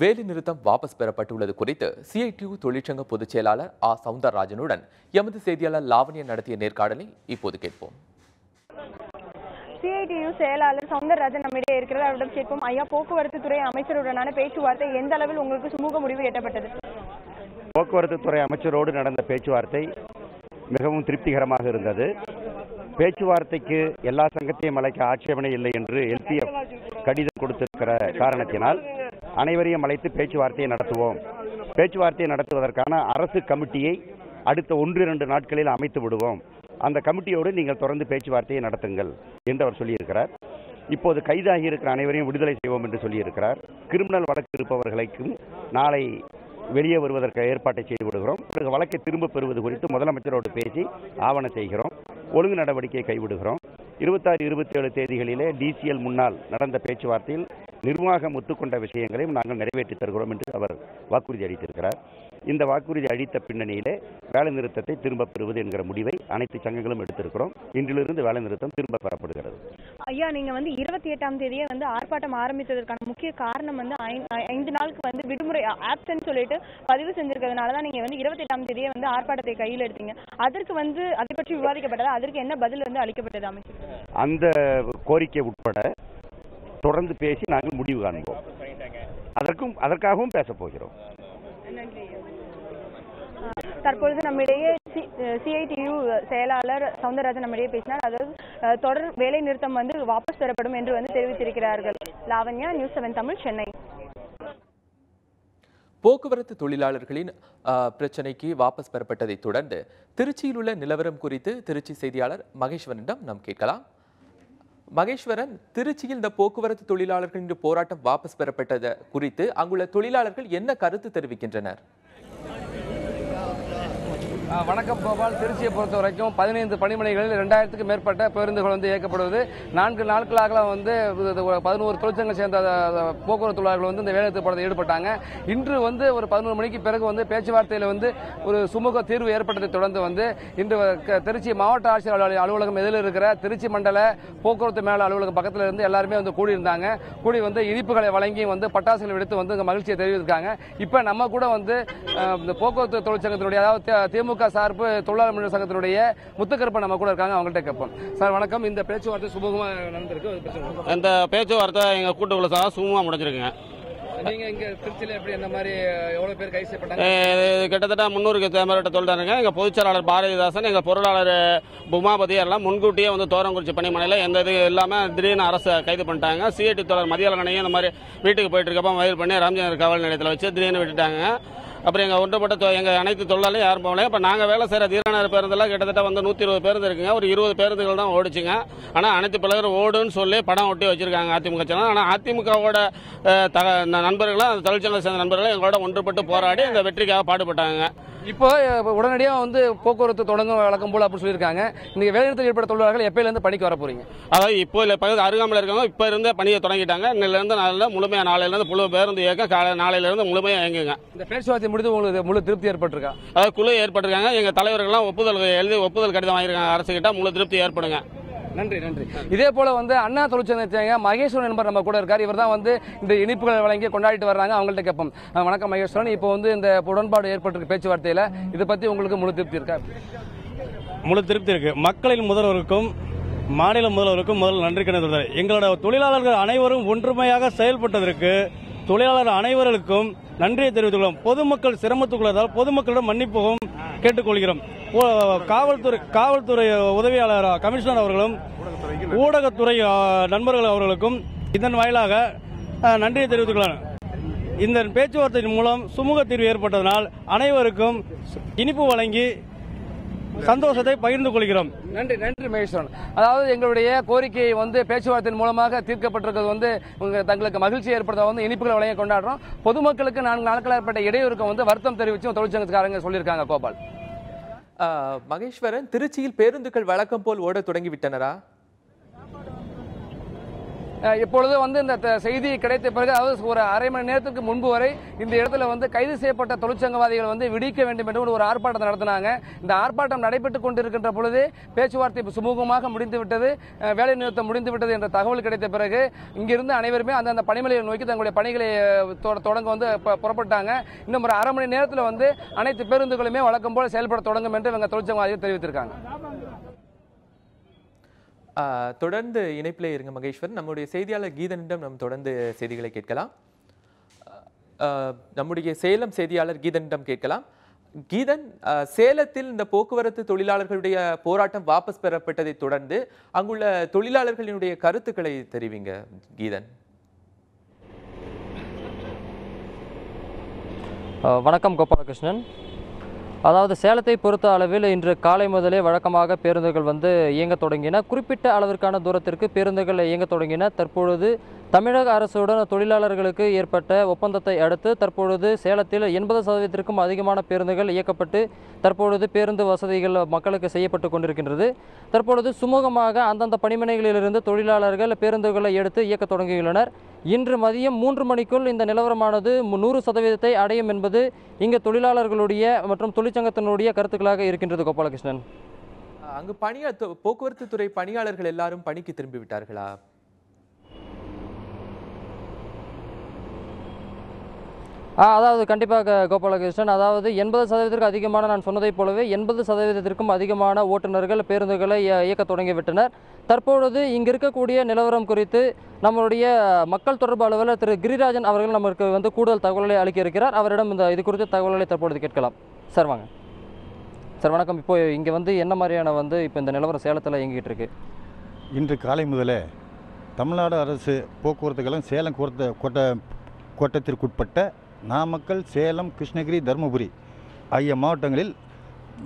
வேலை நிறுத்தம் வாபஸ் பெறப்பட்டுள்ளது குறித்து சிஐடியு தொழிற்சங்க பொதுச் செயலாளர் சவுந்தரராஜனுடன் எமது செய்தியாளர் லாவண்யா நடத்திய நேர்காணலை இப்போது கேட்போம். சிஐடியு செயலாளர் சவுந்தரராஜன் நம்மிடையே இருக்கிறார். அவரிடம் கேட்போம். ஐயா, போக்குவரத்து துறை அமைச்சருடனான பேச்சுவார்த்தை எந்த அளவில் உங்களுக்கு சுமூக முடிவு எட்டப்பட்டது? போக்குவரத்து துறை அமைச்சரோடு நடந்த பேச்சுவார்த்தை மிகவும் திருப்திகரமாக இருந்தது. பேச்சுவார்த்தைக்கு எல்லா சங்கத்தையும் அழைக்க ஆட்சேபனை இல்லை என்று எல்பிஎஃப் கடிதம் கொடுத்திருக்கிற காரணத்தினால் அனைவரையும் அழைத்து பேச்சுவார்த்தையை நடத்துவோம். பேச்சுவார்த்தையை நடத்துவதற்கான அரசு கமிட்டியை அடுத்த 1-2 நாட்களில் அமைத்து விடுவோம். அந்த கமிட்டியோடு நீங்கள் தொடர்ந்து பேச்சுவார்த்தையை நடத்துங்கள் என்று அவர் சொல்லியிருக்கிறார். இப்போது கைதாகி இருக்கிற அனைவரையும் விடுதலை செய்வோம் என்று சொல்லியிருக்கிறார். கிரிமினல் வழக்கு இருப்பவர்களுக்கும் நாளை வெளியே வருவதற்கு ஏற்பாட்டை செய்து விடுகிறோம். பிறகு வழக்கை திரும்ப பெறுவது குறித்து முதலமைச்சரோடு பேசி ஆவணம் செய்கிறோம். ஒழுங்கு நடவடிக்கையை கைவிடுகிறோம். 26, 27 தேதிகளிலே டிசிஎல் முன்னால் நடந்த பேச்சுவார்த்தையில் நிர்வாகம் ஒத்துக்கொண்ட விஷயங்களையும் நாங்கள் நிறைவேற்றி தருகிறோம் என்று அவர் வாக்குறுதி அளித்திருக்கிறார். இந்த வாக்குறுதி அளித்த பின்னணியிலே வேலை நிறுத்தத்தை திரும்ப பெறுவது என்கிற முடிவை அனைத்து சங்கங்களும் எடுத்திருக்கிறோம். இன்றிலிருந்து வேலை நிறுத்தம் திரும்ப பெறப்படுகிறது. ஐயா, நீங்க 28ஆம் தேதியே ஆர்ப்பாட்டம் ஆரம்பித்ததற்கான முக்கிய காரணம் 5 நாளுக்கு விடுமுறை ஆப்சன்ட் சொல்லிட்டு பதிவு செஞ்சிருக்கிறதுனால தான் நீங்க 28ஆம் தேதியே ஆர்ப்பாட்டத்தை கையில் எடுத்தீங்க. அதற்கு அதை பற்றி விவாதிக்கப்பட்டதா? அதற்கு என்ன பதில் அளிக்கப்பட்டது அமைச்சர்? அந்த கோரிக்கை உட்பட தொடர்ந்து பேசி நாங்கள் முடிவு காண்போம். அதற்காகவும் பேச போகிறோம். தற்பொழுது நம்மிடையே சிஐடியு செயலாளர் சவுந்தரராஜன் நம்மிடையே பேசினார். அதாவது தொடர் வேலை நிறுத்தம் வாபஸ் பெறப்படும் என்று தெரிவித்திருக்கிறார்கள். லாவண்யா, நியூஸ் 7 தமிழ், சென்னை. போக்குவரத்து தொழிலாளர்களின் பிரச்சனைக்கு வாபஸ் பெறப்பட்டதை தொடர்ந்து திருச்சியில் உள்ள நிலவரம் குறித்து திருச்சி செய்தியாளர் மகேஸ்வரனிடம் நாம் கேட்கலாம். மகேஸ்வரன், திருச்சியில் இந்த போக்குவரத்து தொழிலாளர்களின் போராட்டம் வாபஸ் பெறப்பட்டது குறித்து அங்குள்ள தொழிலாளர்கள் என்ன கருத்து தெரிவிக்கின்றனர்? வணக்கம் கோபால். திருச்சியை பொறுத்த வரைக்கும் 15 பணிமனைகளில் 2000க்கும் மேற்பட்ட பேருந்துகள் இயக்கப்படுவது. 4 நாட்களாக 11 தொழிற்சங்கம் சேர்ந்த போக்குவரத்து தொழிலாளர்கள் இந்த வேலை நிறுத்தத்தில் ஈடுபட்டாங்க. இன்று ஒரு 11 மணிக்கு பிறகு பேச்சுவார்த்தையில் ஒரு சுமூக தீர்வு ஏற்பட்டதை தொடர்ந்து இன்று திருச்சி மாவட்ட ஆட்சியர் அலுவலகம் எதிரில் இருக்கிற திருச்சி மண்டல போக்குவரத்து மேல அலுவலகம் பக்கத்தில் இருந்து எல்லாருமே கூடியிருந்தாங்க. கூடி இனிப்புகளை வழங்கி பட்டாசுகள் எடுத்து மகிழ்ச்சியை தெரிவித்திருக்காங்க. இப்ப நம்ம கூட இந்த போக்குவரத்து தொழிற்சங்கத்தினுடைய அதாவது திமுக சார்பு தொழிலாளர் முன்னேற்ற சங்கத்தினுடைய முத்துக்கருப்பன் நம்ம கூட இருக்காங்க. அவங்கள்ட்ட கேட்போம். சார் வணக்கம். இந்த பேச்சுவார்த்தை சுமூகமா நடந்திருக்கு. இந்த பேச்சுவார்த்தை எங்க கூட்டுக்குள்ள சுமூகமா முடிஞ்சிருக்குங்க. நீங்க இங்க திருச்சியில எப்படி என்ன மாதிரி எவ்வளவு பேர் கைது செய்யப்பட்டாங்க? கிட்டத்தட்ட 300க்கு மேற்பட்ட தொழிலாளர்கள், எங்க பொதுச்செயலாளர் பாரதிதாசன், எங்க பொருளாளர் உமாபதி எல்லாம் முன்கூட்டியே தோரங்குறிச்சி பணிமனையில எந்த இது இல்லாம திடீர்னு அரசு கைது பண்ணிட்டாங்க. சிஐடி தொடர் மதியாளனையும் இந்த மாதிரி வீட்டுக்கு போயிட்டு இருக்கப்ப மயில் பண்ணி ராமச்சந்திர காவல் நிலையத்தில் வச்சு திடீர்னு விட்டுட்டாங்க. அப்புறம் எங்க ஒன்றுபட்ட எங்க அனைத்து தொழிலாளரும் யாரும் போகல. இப்ப நாங்க வேலை செய்யற தீரநகர் பேருந்தெல்லாம் கிட்டத்தட்ட 120 பேருந்து இருக்குங்க. ஒரு 20 பேருந்துகள் தான் ஓடிச்சுங்க. ஆனா அனைத்து பிள்ளைகளும் ஓடுன்னு சொல்லி படம் ஒட்டி வச்சிருக்காங்க அதிமுக சேனல். ஆனா அதிமுகவோட நண்பர்களும் அந்த தொழிற்சங்க சேர்ந்த நண்பர்களும் எங்களோட ஒன்றுபட்டு போராடி இந்த வெற்றிக்காக பாடுபட்டாங்க. இப்போ உடனடியாக போக்குவரத்து தொடங்கும் வழக்கம் போல அப்படின்னு சொல்லியிருக்காங்க. நீங்க வேலைநிறுத்தம் ஈடுபட்ட தொழிலாளர்கள் எப்பயில இருந்து பணிக்கு வர போறீங்க? அதாவது இப்போ பகுதி அருகாமையில் இருக்கவங்க இப்ப இருந்தே பணியை தொடங்கிட்டாங்க. இன்னிலிருந்து முழுமையா நாளையில இருந்து முழு பேருந்து இயக்கம் நாளையில இருந்து முழுமையா இயங்குங்க. இந்த பேச்சுவார்த்தை முடிந்து உங்களுக்கு முழு திருப்தி ஏற்பட்டிருக்கா? அதாவது குழு ஏற்பட்டிருக்காங்க. எங்க தலைவர்கள்லாம் ஒப்புதல் கடிதம் வாங்கியிருக்காங்க. அரசு கிட்ட முழு திருப்தி ஏற்படுங்க. நன்றி நன்றி. இதே போல அண்ணா தொழிற்சங்க மகேஸ்வரன் என்பவர் நம்ம கூட இருக்கார். இவர் தான் இந்த இனிப்புகளை வழங்கி கொண்டாடிட்டு வர்றாங்க. அவங்கள்ட்ட கேட்போம். வணக்கம் மகேஸ்வரன். இப்போ இந்த உடன்பாடு ஏற்பட்டிருக்கு பேச்சுவார்த்தையில. இதை பத்தி உங்களுக்கு முழு திருப்தி இருக்கா? முழு திருப்தி இருக்கு. மக்களின் முதல்வருக்கும் மாநில முதல்வருக்கும் முதல் நன்றி கடன். எங்களோட தொழிலாளர்கள் அனைவரும் ஒன்றுமையாக செயல்பட்டதற்கு தொழிலாளர் அனைவருக்கும் நன்றியை தெரிவித்துள்ளோம். பொதுமக்கள் சிரமத்துக்குள்ளதால் பொதுமக்களிடம் மன்னிப்பும் கேட்டுக்கொள்கிறோம். காவல்துறை உதவியாளர் கமிஷனர் அவர்களும் ஊடகத்துறை நண்பர்கள் அவர்களுக்கும் இதன் வாயிலாக நன்றியை தெரிவித்துள்ளனர். இந்த பேச்சுவார்த்தையின் மூலம் சுமூக தீர்வு ஏற்பட்டதனால் அனைவருக்கும் இனிப்பு வழங்கி சந்தோஷத்தை பகிர்ந்து கொள்கிறோம். நன்றி நன்றி மகேஸ்வரன். அதாவது எங்களுடைய கோரிக்கை பேச்சுவார்த்தையின் மூலமாக தீர்க்கப்பட்டிருக்கிறது தங்களுக்கு மகிழ்ச்சி ஏற்படுத்த இனிப்புகளை வழங்கி கொண்டாடுறோம். பொதுமக்களுக்கு 4 நாட்கள் ஏற்பட்ட இடையூறுக்கு வருத்தம் தெரிவித்து தொழிற்சங்கத்துக்காரங்க சொல்லியிருக்காங்க. கோபால். மகேஸ்வரன், திருச்சியில் பேருந்துகள் வழக்கம் போல் ஓட தொடங்கிவிட்டனரா? இப்பொழுது வந்து இந்த செய்தி கிடைத்த பிறகு, அதாவது ஒரு அரை மணி நேரத்துக்கு முன்பு வரை இந்த இடத்துல வந்து கைது செய்யப்பட்ட தொழிற்சங்கவாதிகள் வந்து விடுவிக்க வேண்டும் என்று ஒரு ஆர்ப்பாட்டத்தை நடத்தினாங்க. இந்த ஆர்ப்பாட்டம் நடைபெற்றுக் கொண்டிருக்கின்ற பொழுது பேச்சுவார்த்தை சுமூகமாக முடிந்துவிட்டது, வேலை நிறுத்தம் முடிந்துவிட்டது என்ற தகவல் கிடைத்த பிறகு இங்கிருந்து அனைவருமே அந்த பணிமனையை நோக்கி தங்களுடைய பணிகளை தொடங்க வந்து புறப்பட்டாங்க. இன்னும் ஒரு அரை மணி நேரத்தில் வந்து அனைத்து பேருந்துகளுமே வழக்கம் போல செயல்பட தொடங்கும் என்று இவங்க தொழிற்சங்கவாதிகள் தெரிவித்திருக்காங்க. தொடர்ந்து இணைப்பிலே இருங்க மகேஸ்வரன். நம்முடைய செய்தியாளர் கீதனிடம் நாம் தொடர்ந்து செய்திகளை கேட்கலாம். நம்முடைய சேலம் செய்தியாளர் கீதனிடம் கேட்கலாம். கீதன், சேலத்தில் இந்த போக்குவரத்து தொழிலாளர்களுடைய போராட்டம் வாபஸ் பெறப்பட்டதை தொடர்ந்து அங்குள்ள தொழிலாளர்களினுடைய கருத்துக்களை தெரிவிங்க கீதன். வணக்கம் கோபாலகிருஷ்ணன். அதாவது சேலத்தை பொறுத்த அளவில் இன்று காலை முதலே வழக்கமாக பேருந்துகள் வந்து இயங்க தொடங்கின. குறிப்பிட்ட அளவிற்கான தூரத்திற்கு பேருந்துகள் இயங்க தொடங்கின. தற்பொழுது தமிழக அரசுடன் தொழிலாளர்களுக்கு ஏற்பட்ட ஒப்பந்தத்தை அடுத்து தற்பொழுது சேலத்தில் 80% அதிகமான பேருந்துகள் இயக்கப்பட்டு தற்பொழுது பேருந்து வசதிகள் மக்களுக்கு செய்யப்பட்டு கொண்டிருக்கின்றது. தற்பொழுது சுமூகமாக அந்தந்த பணிமனைகளிலிருந்து தொழிலாளர்கள் பேருந்துகளை எடுத்து இயக்க தொடங்கியுள்ளனர். இன்று மதியம் 3 மணிக்குள் இந்த நிலவரமானது 100% அடையும் என்பது இங்கு தொழிலாளர்களுடைய மற்றும் தொழிற்சங்கத்தினுடைய கருத்துக்களாக இருக்கின்றது. கோபாலகிருஷ்ணன், அங்கு போக்குவரத்து துறை பணியாளர்கள் எல்லாரும் பணிக்கு திரும்பி விட்டார்களா? அதாவது கண்டிப்பாக கோபாலகிருஷ்ணன், அதாவது 80% அதிகமான, நான் சொன்னதைப் போலவே 80% அதிகமான ஓட்டுநர்கள் பேருந்துகளை இயக்க தொடங்கிவிட்டனர். தற்பொழுது இங்கு இருக்கக்கூடிய நிலவரம் குறித்து நம்மளுடைய மக்கள் தொடர்பு அலுவலர் திரு கிரிராஜன் அவர்கள் நமக்கு வந்து கூடுதல் தகவல்களை அளிக்க இருக்கிறார். அவரிடம் இது குறித்த தகவல்களை தற்பொழுது கேட்கலாம். சார் வாங்க. சார் வணக்கம். இப்போ இங்கே வந்து என்ன மாதிரியான வந்து இப்போ இந்த நிலவரம் சேலத்தில் இயங்கிட்டு இருக்கு? இன்று காலை முதலே தமிழ்நாடு அரசு போக்குவரத்துகளும் சேலம் கோட்டத்திற்குட்பட்ட நாமக்கல், சேலம், கிருஷ்ணகிரி, தருமபுரி ஆகிய மாவட்டங்களில்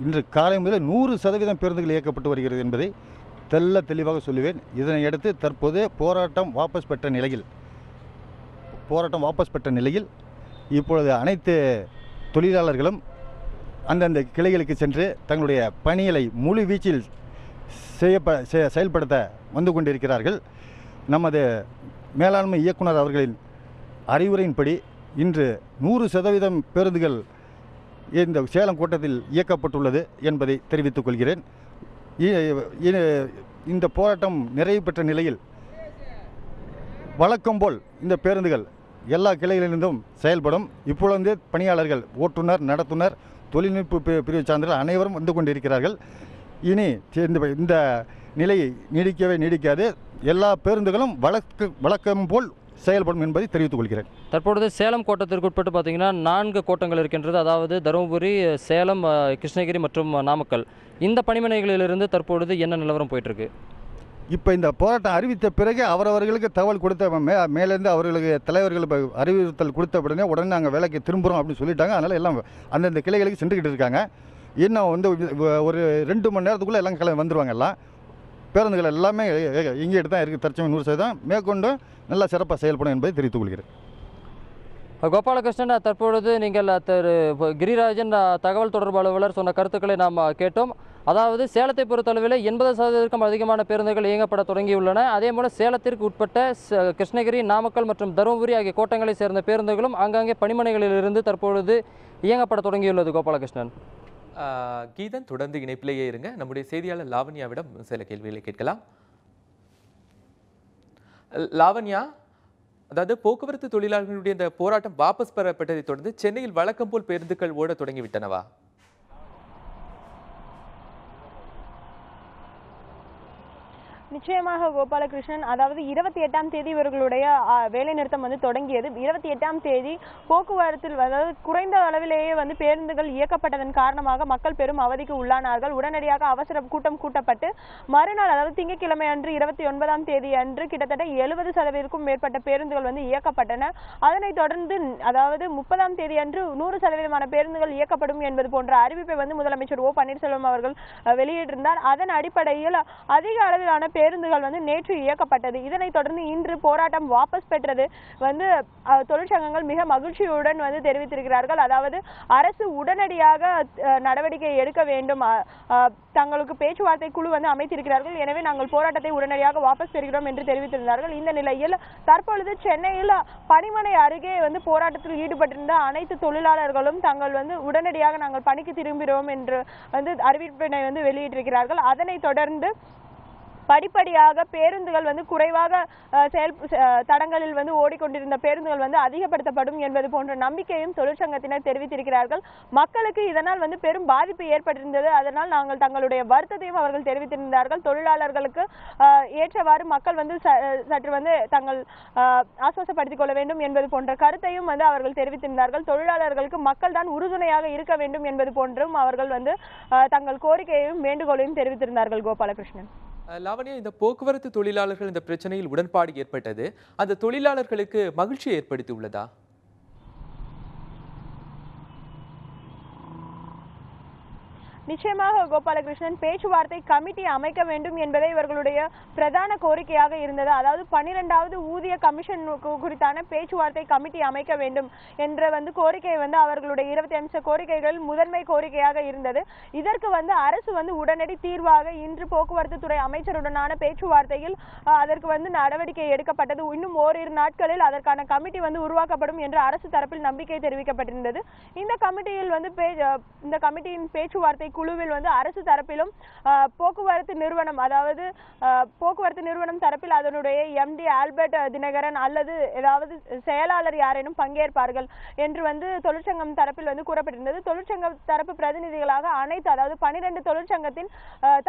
இன்று காலை முதல் 100% பேருந்துகள் இயக்கப்பட்டு வருகிறது என்பதை தெளிவாக சொல்லுவேன். இதனையடுத்து தற்போது போராட்டம் வாபஸ் பெற்ற நிலையில் இப்பொழுது அனைத்து தொழிலாளர்களும் அந்தந்த கிளைகளுக்கு சென்று தங்களுடைய பணிகளை முழு வீச்சில் செயல்படுத்த வந்து கொண்டிருக்கிறார்கள். நமது மேலாண்மை இயக்குனர் அவர்களின் அறிவுரையின்படி இன்று 100% பேருந்துகள் இந்த சேலம் கோட்டத்தில் இயக்கப்பட்டுள்ளது என்பதை தெரிவித்துக் கொள்கிறேன். இந்த போராட்டம் நிறைவு பெற்ற நிலையில் வழக்கம் போல் இந்த பேருந்துகள் எல்லா கிளைகளிலிருந்தும் செயல்படும். இப்பொழுது பணியாளர்கள், ஓட்டுநர், நடத்துனர், தொழில்நுட்ப பிரிவு சார்ந்தவர்கள் அனைவரும் வந்து கொண்டிருக்கிறார்கள். இனி இந்த நிலை நீடிக்காது. எல்லா பேருந்துகளும் வழக்கம் போல் செயல்படும் என்பதை தெரிவித்துக் கொள்கிறேன். தற்பொழுது சேலம் கோட்டத்திற்குட்பட்டு பார்த்தீங்கன்னா 4 கோட்டங்கள் இருக்கின்றது. அதாவது தருமபுரி, சேலம், கிருஷ்ணகிரி மற்றும் நாமக்கல். இந்த பணிமனைகளிலிருந்து தற்பொழுது என்ன நிலவரம் போயிட்டு இருக்கு? இப்போ இந்த போராட்டம் அறிவித்த பிறகு அவரவர்களுக்கு தகவல் கொடுத்த மேலேருந்து அவர்களுக்கு தலைவர்கள் அறிவுறுத்தல் கொடுத்த உடனே நாங்கள் வேலைக்கு திரும்புகிறோம் அப்படின்னு சொல்லிட்டாங்க. அதனால் எல்லாம் அந்தந்த கிளைகளுக்கு சென்றுக்கிட்டு இருக்காங்க. இன்னும் வந்து ஒரு 2 மணி நேரத்துக்குள்ளே எல்லாம் வந்துடுவாங்க. எல்லாம் பேருந்துகள் எல்லாமே இங்கே தான் இருக்குது. தற்சமயம் 100% மேற்கொண்டு நல்லா சிறப்பாக செயல்படும் என்பதை தெரிவித்துக் கொள்கிறேன். கோபாலகிருஷ்ணன், தற்பொழுது நீங்கள் திரு கிரிராஜன் தகவல் தொடர்பு அலுவலர் சொன்ன கருத்துக்களை நாம் கேட்டோம். அதாவது சேலத்தை பொறுத்தளவில் 80% அதிகமான பேருந்துகள் இயங்கப்பட தொடங்கியுள்ளன. அதே போல் சேலத்திற்கு உட்பட்ட கிருஷ்ணகிரி, நாமக்கல் மற்றும் தருமபுரி ஆகிய கோட்டங்களை சேர்ந்த பேருந்துகளும் ஆங்காங்கே பணிமனைகளிலிருந்து தற்பொழுது இயங்கப்பட தொடங்கியுள்ளது. கோபாலகிருஷ்ணன், கீதன் தொடர்ந்து இணைப்பிலேயே இருங்க. நம்முடைய செய்தியாளர் லாவண்யாவிடம் சில கேள்விகளை கேட்கலாம். லாவண்யா, அதாவது போக்குவரத்து தொழிலாளர்களுடைய இந்த போராட்டம் வாபஸ் பெறப்பட்டதை தொடர்ந்து சென்னையில் வழக்கம் போல் பேருந்துகள் ஓட தொடங்கிவிட்டனவா? நிச்சயமாக கோபாலகிருஷ்ணன், அதாவது 28ஆம் தேதி இவர்களுடைய வேலை நிறுத்தம் வந்து தொடங்கியது. 28ஆம் தேதி போக்குவரத்தில் அதாவது குறைந்த அளவிலேயே வந்து பேருந்துகள் இயக்கப்பட்டதன் காரணமாக மக்கள் பெரும் அவதிக்கு உள்ளானார்கள். உடனடியாக அவசர கூட்டம் கூட்டப்பட்டு மறுநாள், அதாவது திங்கட்கிழமை அன்று 29ஆம் தேதி அன்று கிட்டத்தட்ட 70%க்கும் மேற்பட்ட பேருந்துகள் வந்து இயக்கப்பட்டன. அதனைத் தொடர்ந்து அதாவது 30ஆம் தேதி அன்று 100% பேருந்துகள் இயக்கப்படும் என்பது போன்ற அறிவிப்பை வந்து முதலமைச்சர் ஓ பன்னீர்செல்வம் அவர்கள் வெளியிட்டிருந்தார். அதன் அடிப்படையில் அதிக அளவிலான பேருந்துகள் வந்து நேற்று இயக்கப்பட்டது. இதனைத் தொடர்ந்து இன்று போராட்டம் வாபஸ் பெற்றது வந்து தொழிற்சங்கங்கள் மிக மகிழ்ச்சியுடன் வந்து தெரிவித்திருக்கிறார்கள். அதாவது அரசு உடனடியாக நடவடிக்கை எடுக்க வேண்டும், தங்களுக்கு பேச்சுவார்த்தை குழு வந்து அமைத்திருக்கிறார்கள், எனவே நாங்கள் போராட்டத்தை உடனடியாக வாபஸ் பெறுகிறோம் என்று தெரிவித்திருந்தார்கள். இந்த நிலையில் தற்பொழுது சென்னையில் பணிமனை அருகே வந்து போராட்டத்தில் ஈடுபட்டிருந்த அனைத்து தொழிலாளர்களும் தாங்கள் வந்து உடனடியாக நாங்கள் பணிக்கு திரும்புகிறோம் என்று வந்து அறிவிப்பினை வந்து வெளியிட்டிருக்கிறார்கள். அதனைத் தொடர்ந்து படிப்படியாக பேருந்துகள் வந்து குறைவாக தடங்களில் வந்து ஓடிக்கொண்டிருந்த பேருந்துகள் வந்து அதிகப்படுத்தப்படும் என்பது போன்ற நம்பிக்கையும் தொழிற்சங்கத்தினர் தெரிவித்திருக்கிறார்கள். மக்களுக்கு இதனால் வந்து பெரும் பாதிப்பு ஏற்பட்டிருந்தது. அதனால் நாங்கள் தங்களுடைய வருத்தத்தையும் அவர்கள் தெரிவித்திருந்தார்கள். தொழிலாளர்களுக்கு ஏற்றவாறு மக்கள் வந்து சற்று வந்து தங்கள் ஆசுவாசப்படுத்திக் கொள்ள வேண்டும் என்பது போன்ற கருத்தையும் வந்து அவர்கள் தெரிவித்திருந்தார்கள். தொழிலாளர்களுக்கு மக்கள் தான் உறுதுணையாக இருக்க வேண்டும் என்பது போன்றும் அவர்கள் வந்து தங்கள் கோரிக்கையையும் வேண்டுகோளையும் தெரிவித்திருந்தார்கள். கோபாலகிருஷ்ணன். லாவண்யா, இந்த போக்குவரத்து தொழிலாளர்கள் இந்த பிரச்சனையில் உடன்பாடு ஏற்பட்டது அந்த தொழிலாளர்களுக்கு மகிழ்ச்சியை ஏற்படுத்தி உள்ளதா? நிச்சயமாக கோபாலகிருஷ்ணன், பேச்சுவார்த்தை கமிட்டி அமைக்க வேண்டும் என்பதே இவர்களுடைய பிரதான கோரிக்கையாக இருந்தது. அதாவது 12வது ஊதிய கமிஷன் குறித்தான பேச்சுவார்த்தை கமிட்டி அமைக்க வேண்டும் என்ற வந்து கோரிக்கை வந்து அவர்களுடைய 25 கோரிக்கைகள் முதன்மை கோரிக்கையாக இருந்தது. இதற்கு வந்து அரசு வந்து உடனடி தீர்வாக இன்று போக்குவரத்து துறை அமைச்சருடனான பேச்சுவார்த்தையில் அதற்கு வந்து நடவடிக்கை எடுக்கப்பட்டது. இன்னும் ஓரிரு நாட்களில் அதற்கான கமிட்டி வந்து உருவாக்கப்படும் என்று அரசு தரப்பில் நம்பிக்கை தெரிவிக்கப்பட்டிருந்தது. இந்த கமிட்டியில் வந்து இந்த கமிட்டியின் பேச்சுவார்த்தை குழுவில் வந்து அரசு தரப்பிலும் போக்குவரத்து நிறுவனம், அதாவது போக்குவரத்து நிறுவனம் தரப்பில் அதனுடைய MD ஆல்பர்ட் தினகரன் அல்லது ஏதாவது செயலாளர் யாரேனும் பங்கேற்பார்கள் என்று வந்து தொழிற்சங்கம் தரப்பில் வந்து கூறப்பட்டிருந்தது. தொழிற்சங்க தரப்பு பிரதிநிதிகளாக அனைத்து, அதாவது 12 தொழிற்சங்கத்தின்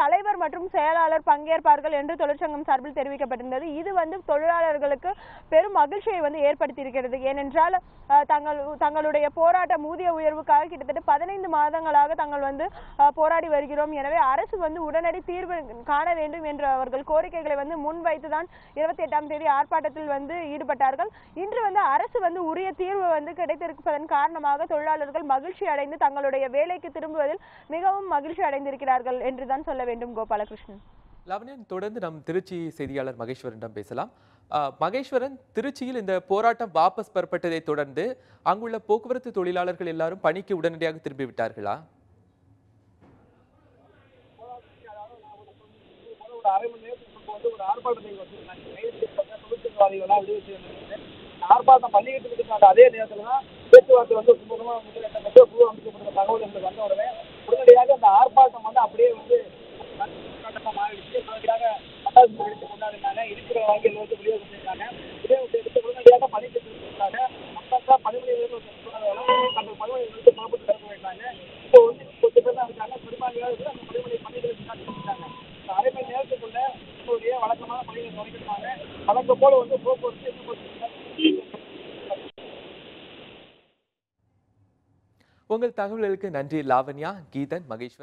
தலைவர் மற்றும் செயலாளர் பங்கேற்பார்கள் என்று தொழிற்சங்கம் சார்பில் தெரிவிக்கப்பட்டிருந்தது. இது வந்து தொழிலாளர்களுக்கு பெரும் மகிழ்ச்சியை வந்து ஏற்படுத்தியிருக்கிறது. ஏனென்றால் தங்களுடைய போராட்டம் ஊதிய உயர்வுக்காக கிட்டத்தட்ட 15 மாதங்களாக தாங்கள் வந்து போராடி வருகிறோம். எனவே அரசு வந்து உடனடி தீர்வு காண வேண்டும் என்ற அவர்கள் கோரிக்கைகளை வந்து முன்வைத்துதான் 28ஆம் தேதி ஆர்ப்பாட்டத்தில் வந்து ஈடுபட்டார்கள். இன்று வந்து அரசு வந்து உரிய தீர்வு வந்து கிடைத்திருப்பதன் காரணமாக தொழிலாளர்கள் மகிழ்ச்சி அடைந்து தங்களுடைய வேலைக்கு திரும்புவதில் மிகவும் மகிழ்ச்சி அடைந்திருக்கிறார்கள் என்றுதான் சொல்ல வேண்டும். கோபாலகிருஷ்ணன். லாவண்யன், தொடர்ந்து நம் திருச்சி செய்தியாளர் மகேஸ்வரனிடம் பேசலாம். மகேஸ்வரன், திருச்சியில் இந்த போராட்டம் வாபஸ் பெறப்பட்டதை தொடர்ந்து அங்குள்ள போக்குவரத்து தொழிலாளர்கள் எல்லாரும் பணிக்கு உடனடியாக திரும்பிவிட்டார்களா? அரை மணி நேரத்துக்கு வந்து ஒரு ஆர்ப்பாட்டத்தை தொழிற்சங்கவாதிகளாக விடுதலை செய்யப்பட்டது. ஆர்ப்பாட்டம் பண்ணிக்கிட்டு இருக்காங்க. அதே நேரத்தில் தான் பேச்சுவார்த்தை வந்து சுமூகமாக முதலிடப்பட்டு குழு அமைக்கப்பட்ட தகவல் எங்களுக்கு வந்த உடனே உடனடியாக அந்த ஆர்ப்பாட்டம் வந்து அப்படியே வந்து ஆயிடுச்சு. உடனடியாக பட்டாசு வெடித்து கொண்டாடினாங்க. இருக்கிற வாங்கி வந்து வெளியே பண்ணியிருக்காங்க. இதே எடுத்து உடனடியாக பணிக்கு திரும்பிருக்காங்க. மக்கள் பணிமனைகளுக்கு அந்த பணிமனைகளுக்கு புறப்பட்டு திறந்து வைத்தாங்க. இப்போ வந்து கொஞ்சம் பேர் தான் இருக்காங்க. பெரும்பான்மையாக அந்த பணிகளை இருக்காங்க. அரை மணி நேரத்துக்குள்ள உங்களுடைய வழக்கமான பணிகளை தொடங்கிட்டாங்க. வழக்கம் போல வந்து போக்குவரத்து. உங்கள் தகவல்களுக்கு நன்றி லாவண்யா, கீதன், மகேஸ்வர்.